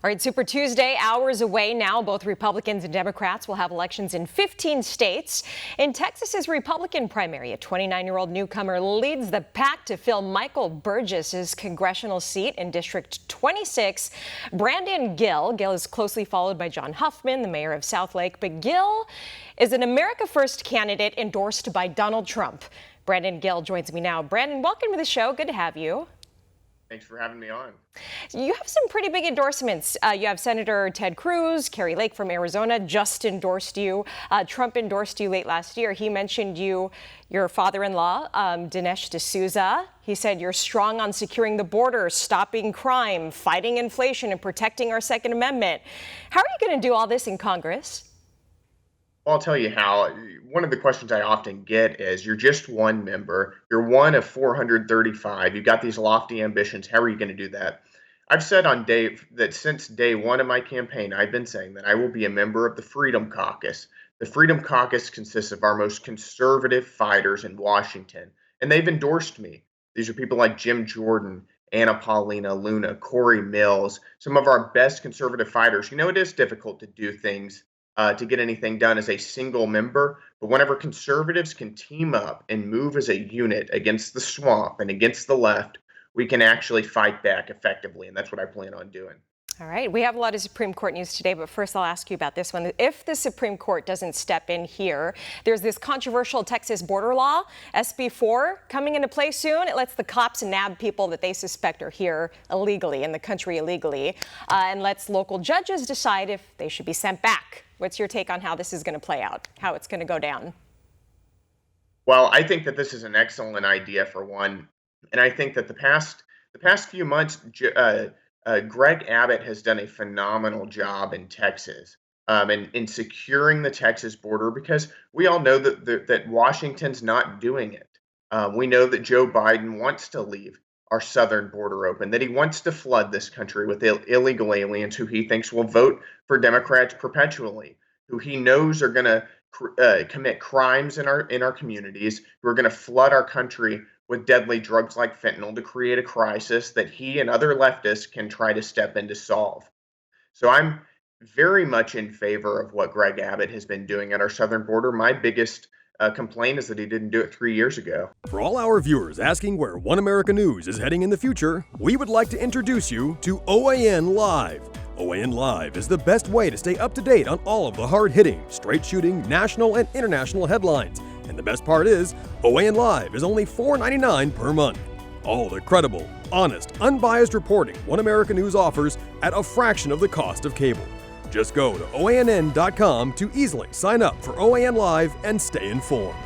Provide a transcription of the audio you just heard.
All right, Super Tuesday, hours away now. Both Republicans and Democrats will have elections in 15 states. In Texas's Republican primary, a 29-year-old newcomer leads the pack to fill Michael Burgess's congressional seat in District 26. Brandon Gill. Gill is closely followed by John Huffman, the mayor of Southlake. But Gill is an America First candidate endorsed by Donald Trump. Brandon Gill joins me now. Brandon, welcome to the show. Good to have you. Thanks for having me on. You have some pretty big endorsements. You have Senator Ted Cruz, Kerry Lake from Arizona just endorsed you. Trump endorsed you late last year. He mentioned you, your father-in-law, Dinesh D'Souza. He said you're strong on securing the border, stopping crime, fighting inflation, and protecting our Second Amendment. How are you going to do all this in Congress? Well, I'll tell you how. One of the questions I often get is, you're just one member. You're one of 435. You've got these lofty ambitions. How are you going to do that? I've said that since day one of my campaign, I've been saying that I will be a member of the Freedom Caucus. The Freedom Caucus consists of our most conservative fighters in Washington, and they've endorsed me. These are people like Jim Jordan, Anna Paulina Luna, Corey Mills, some of our best conservative fighters. You know, it is difficult to do things to get anything done as a single member. But whenever conservatives can team up and move as a unit against the swamp and against the left, we can actually fight back effectively. And that's what I plan on doing. All right. We have a lot of Supreme Court news today, but first I'll ask you about this one. If the Supreme Court doesn't step in here, there's this controversial Texas border law, SB 4, coming into play soon. It lets the cops nab people that they suspect are here illegally, in the country illegally, and lets local judges decide if they should be sent back. What's your take on how this is going to play out, how it's going to go down? Well, I think that this is an excellent idea, for one. And I think that the past few months, Greg Abbott has done a phenomenal job in Texas, in securing the Texas border, because we all know that Washington's not doing it. We know that Joe Biden wants to leave our southern border open, that he wants to flood this country with illegal aliens who he thinks will vote for Democrats perpetually, who he knows are going to commit crimes in our communities, who are going to flood our country with deadly drugs like fentanyl to create a crisis that he and other leftists can try to step in to solve. So I'm very much in favor of what Greg Abbott has been doing at our southern border. My biggest complaint is that he didn't do it 3 years ago. For all our viewers asking where One America News is heading in the future, we would like to introduce you to OAN Live. OAN Live is the best way to stay up to date on all of the hard-hitting, straight-shooting, national and international headlines. And the best part is, OAN Live is only $4.99 per month. All the credible, honest, unbiased reporting One America News offers at a fraction of the cost of cable. Just go to OANN.com to easily sign up for OAN Live and stay informed.